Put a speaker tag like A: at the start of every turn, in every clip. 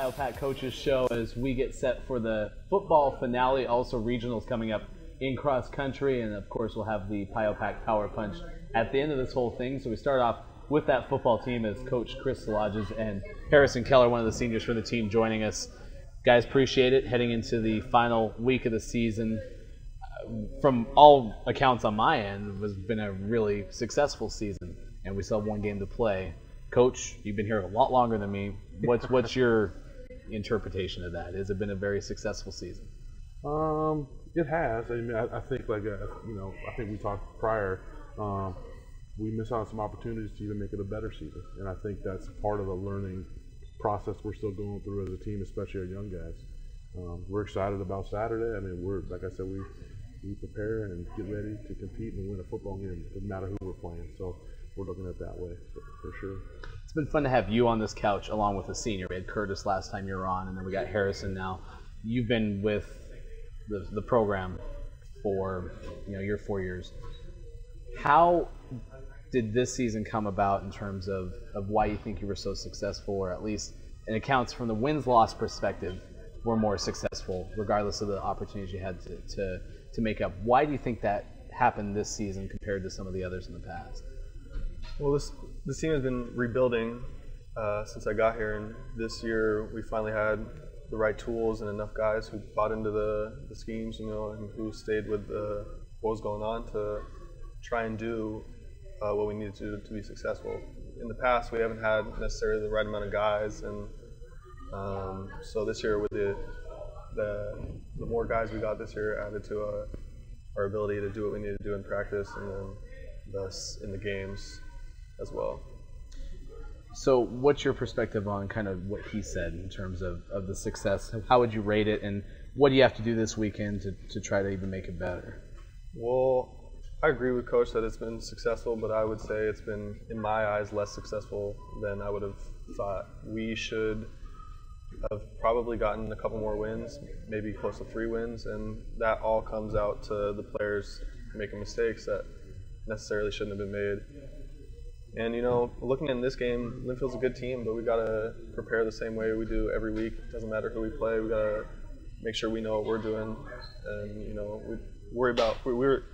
A: Pio Pack Coaches Show as we get set for the football finale, also regionals coming up in cross country, and of course we'll have the Pio Pack Power Punch at the end of this whole thing. So we start off with that football team as Coach Chris Sulages and Harrison Keller, one of the seniors for the team, joining us. Guys, appreciate it. Heading into the final week of the season, from all accounts on my end, has been a really successful season, and we still have one game to play. Coach, you've been here a lot longer than me. What's your interpretation of that? Has it been a very successful season?
B: It has. I mean, I think I think we talked prior. We miss out on some opportunities to even make it a better season, and I think that's part of the learning process we're still going through as a team, especially our young guys. We're excited about Saturday. I mean, we're, like I said, we prepare and get ready to compete and win a football game. It doesn't matter who we're playing. So we're looking at it that way for sure.
A: It's been fun to have you on this couch along with a senior. We had Curtis last time you were on, and then we got Harrison now. You've been with the program for your 4 years. How did this season come about in terms of why you think you were so successful, or at least in accounts from the wins-loss perspective were more successful, regardless of the opportunities you had to make up? Why do you think that happened this season compared to some of the others in the past?
C: Well, this team has been rebuilding since I got here, and this year we finally had the right tools and enough guys who bought into the schemes, and who stayed with what was going on to try and do what we needed to do to be successful. In the past, we haven't had necessarily the right amount of guys, and so this year with the more guys we got this year added to our ability to do what we need to do in practice, and then thus in the games as well.
A: So what's your perspective on kind of what he said in terms of the success? How would you rate it, and what do you have to do this weekend to try to even make it better?
C: Well, I agree with Coach that it's been successful, but I would say it's been, in my eyes, less successful than I would have thought. We should have probably gotten a couple more wins, maybe close to 3 wins, and that all comes out to the players making mistakes that necessarily shouldn't have been made. And looking in this game, Linfield's a good team, but we got to prepare the same way we do every week. It doesn't matter who we play. We got to make sure we know what we're doing, and we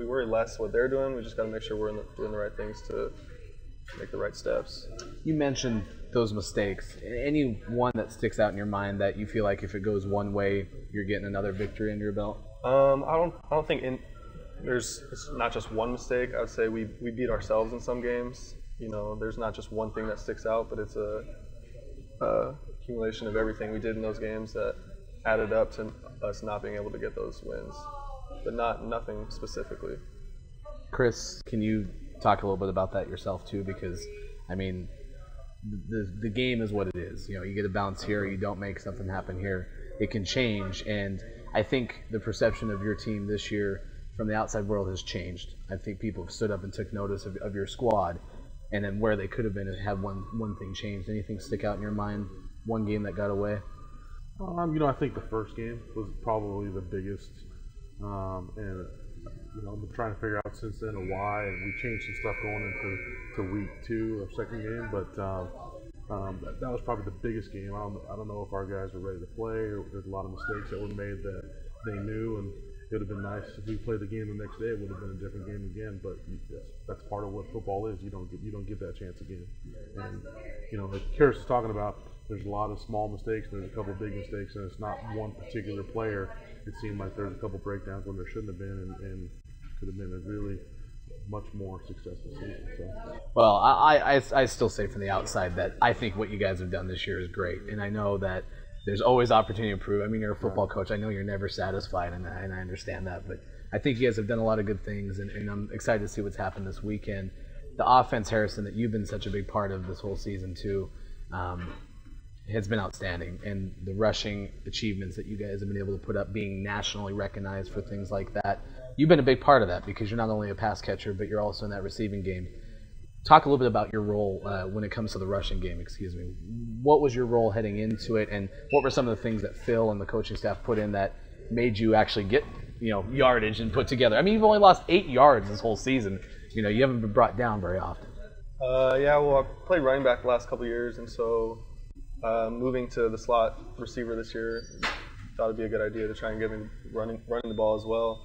C: worry less what they're doing. We just got to make sure we're doing the right things to make the right steps.
A: You mentioned those mistakes. Any one that sticks out in your mind that you feel like if it goes one way, you're getting another victory under your belt?
C: I don't think it's not just one mistake. I would say we beat ourselves in some games. There's not just one thing that sticks out, but it's a accumulation of everything we did in those games that added up to us not being able to get those wins, but nothing specifically.
A: Chris, can you talk a little bit about that yourself too? Because I mean, the game is what it is. You get a bounce here, you don't make something happen here, it can change. And I think the perception of your team this year from the outside world has changed. I think people have stood up and took notice of your squad, and then where they could have been had one thing changed. Anything stick out in your mind? One game that got away?
B: I think the first game was probably the biggest, and I've been trying to figure out since then why, and we changed some stuff going into week 2 of second game, but that was probably the biggest game. I don't know if our guys were ready to play, or there's a lot of mistakes that were made that they knew, and it would have been nice if we played the game the next day. It would have been a different game again, but that's part of what football is. You don't get that chance again, and like Harris is talking about, there's a lot of small mistakes, there's a couple big mistakes, and it's not one particular player. It seemed like there's a couple breakdowns when there shouldn't have been, and could have been a really much more successful season. So.
A: Well, I still say from the outside that I think what you guys have done this year is great, and I know that there's always opportunity to improve. I mean, you're a football coach. I know you're never satisfied, and I understand that, but I think you guys have done a lot of good things, and I'm excited to see what's happened this weekend. The offense, Harrison, that you've been such a big part of this whole season too, has been outstanding, and the rushing achievements that you guys have been able to put up, being nationally recognized for things like that, you've been a big part of that, because you're not only a pass catcher, but you're also in that receiving game. Talk a little bit about your role when it comes to the rushing game, What was your role heading into it, and what were some of the things that Phil and the coaching staff put in that made you actually get yardage and put together? I mean, you've only lost 8 yards this whole season. You haven't been brought down very often.
C: Yeah, well, I played running back the last couple of years, and so moving to the slot receiver this year, thought it'd be a good idea to try and get me running the ball as well.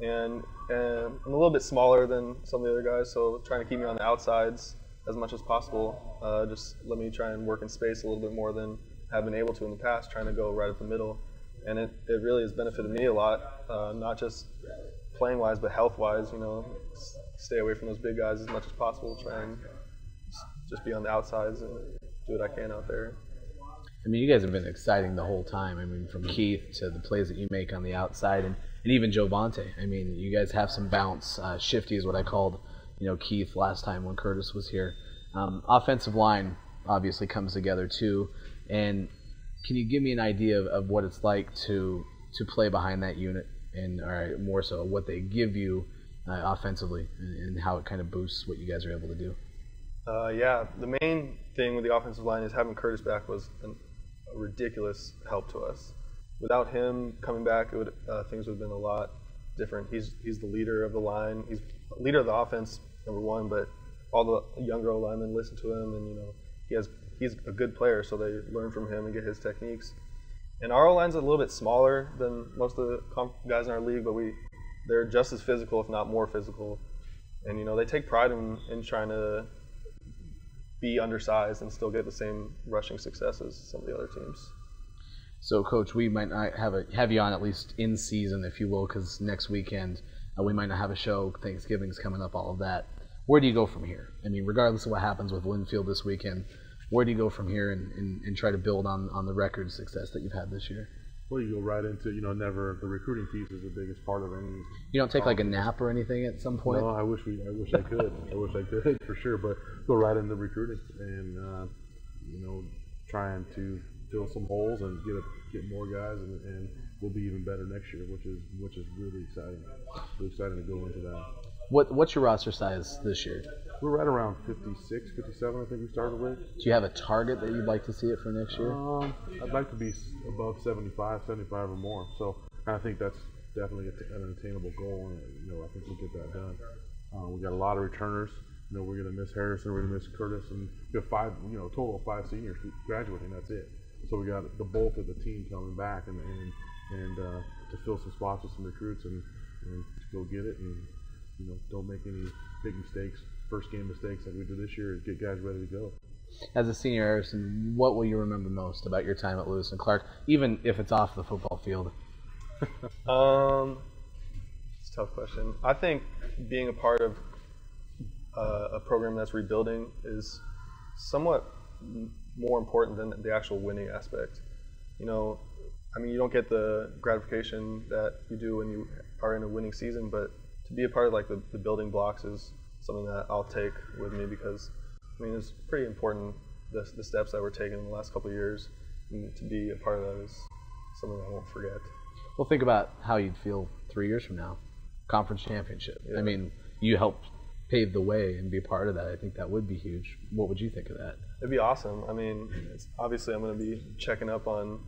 C: And I'm a little bit smaller than some of the other guys, so trying to keep me on the outsides as much as possible. Just let me try and work in space a little bit more than I've been able to in the past, trying to go right up the middle. And it really has benefited me a lot, not just playing-wise, but health-wise. You know, stay away from those big guys as much as possible, try and just be on the outsides and do what I can out there.
A: I mean, you guys have been exciting the whole time. I mean, from Keith to the plays that you make on the outside, and even Joe Bonte. I mean, you guys have some bounce. Shifty is what I called, Keith last time when Curtis was here. Offensive line obviously comes together too. And can you give me an idea of what it's like to play behind that unit, and or more so what they give you offensively, and how it kind of boosts what you guys are able to do?
C: Yeah, the main thing with the offensive line is having Curtis back was a ridiculous help to us. Without him coming back, things would have been a lot different. He's the leader of the line. He's leader of the offense, number one, but all the younger linemen listen to him, and he's a good player, so they learn from him and get his techniques. And our O-line's a little bit smaller than most of the guys in our league, but they're just as physical, if not more physical. And they take pride in trying to be undersized and still get the same rushing success as some of the other teams.
A: So, Coach, we might not have you on at least in season, if you will, because next weekend we might not have a show. Thanksgiving's coming up, all of that. Where do you go from here? I mean, regardless of what happens with Linfield this weekend, where do you go from here and try to build on the record success that you've had this year?
B: Well, you go right into, the recruiting piece is the biggest part of any.
A: You don't take like a nap or anything at some point?
B: No, I wish I could. I wish I could for sure, but go right into recruiting and, trying to fill some holes and get more guys, and we'll be even better next year, which is really exciting. Really exciting to go into that.
A: What's your roster size this year?
B: We're right around 56, 57, I think we started with.
A: Do you have a target that you'd like to see it for next year?
B: I'd like to be above 75 or more. So I think that's definitely an attainable goal, and I think we'll get that done. We got a lot of returners. We're going to miss Harrison, we're going to miss Curtis, and we have total of 5 seniors graduating. That's it. So we got the bulk of the team coming back, and to fill some spots with some recruits and to go get it, and don't make any big mistakes, first game mistakes like we did this year. Get guys ready to go.
A: As a senior, Harrison, what will you remember most about your time at Lewis and Clark, even if it's off the football field?
C: It's a tough question. I think being a part of a program that's rebuilding is somewhat more important than the actual winning aspect. You don't get the gratification that you do when you are in a winning season, but to be a part of like the building blocks is something that I'll take with me, because it's pretty important, the steps that we're taking in the last couple of years, and to be a part of that is something I won't forget.
A: Well, think about how you'd feel 3 years from now. Conference championship. Yeah. I mean, you helped pave the way and be a part of that. I think that would be huge. What would you think of that? It'd
C: be awesome. Obviously I'm going to be checking up on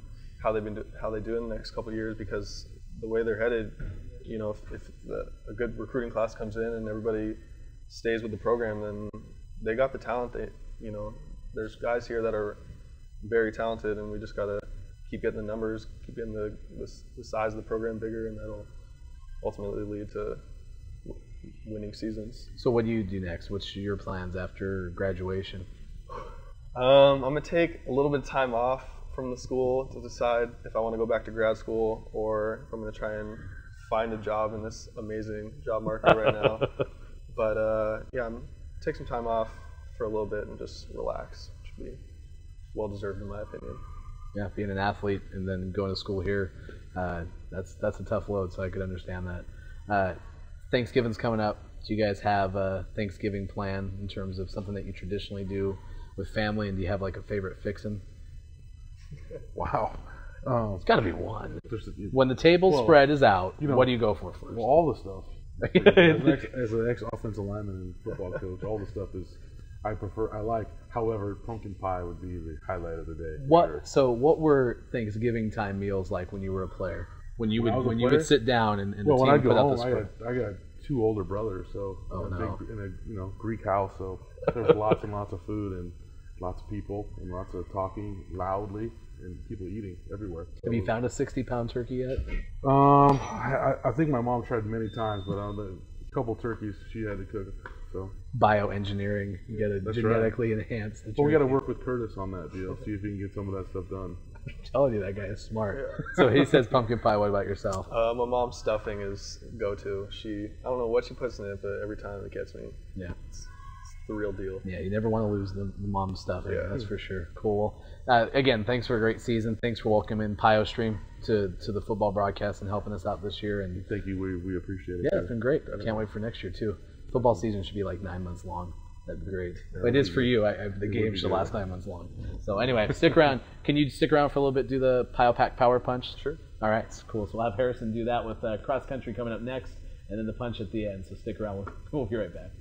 C: how they do in the next couple of years, because the way they're headed, if a good recruiting class comes in and everybody stays with the program, then they got the talent. There's guys here that are very talented, and we just got to keep getting the numbers, keep getting the size of the program bigger, and that'll ultimately lead to winning seasons.
A: So what do you do next? What's your plans after graduation?
C: I'm going to take a little bit of time off from the school to decide if I want to go back to grad school, or if I'm going to try and find a job in this amazing job market right now. But I'm take some time off for a little bit and just relax, which would be well deserved in my opinion.
A: Yeah, being an athlete and then going to school here, that's a tough load, so I could understand that. Thanksgiving's coming up. Do you guys have a Thanksgiving plan in terms of something that you traditionally do with family, and do you have like a favorite fixin'?
B: Wow.
A: It's got to be one. When the table spread is out, what do you go for first?
B: Well, all the stuff. As an ex-offensive lineman and football coach, all the stuff is I like. However, pumpkin pie would be the highlight of the day.
A: So what were Thanksgiving time meals like when you were a player? When you would sit down and the team
B: when I go
A: put
B: home,
A: up the spread?
B: I got 2 older brothers, so in a Greek house, so there's lots and lots of food, and lots of people and lots of talking loudly and people eating everywhere.
A: Have you found a 60-pound turkey yet?
B: I think my mom tried many times, but a couple turkeys she had to cook. So
A: Bioengineering, you got to genetically enhance the turkey.
B: well, we got to work with Curtis on that deal, see if we can get some of that stuff done.
A: I'm telling you, that guy is smart. So he says pumpkin pie. What about yourself?
C: My mom's stuffing is go-to. I don't know what she puts in it, but every time it gets me.
A: Yeah.
C: It's the real deal.
A: Yeah, you never want to lose the mom stuffing.
C: Yeah.
A: That's for sure. Cool. Again, thanks for a great season. Thanks for welcoming Pio Stream to the football broadcast and helping us out this year. And
B: thank you. We appreciate it.
A: Yeah, it's been great. I can't wait for next year too. Football season should be like 9 months long. That'd be great. But it is for you. The game should last 9 months long. So anyway, stick around. Can you stick around for a little bit? Do the Pio Pack Power Punch?
C: Sure.
A: All right, cool. So we'll have Harrison do that with cross country coming up next, and then the punch at the end. So stick around. We'll be right back.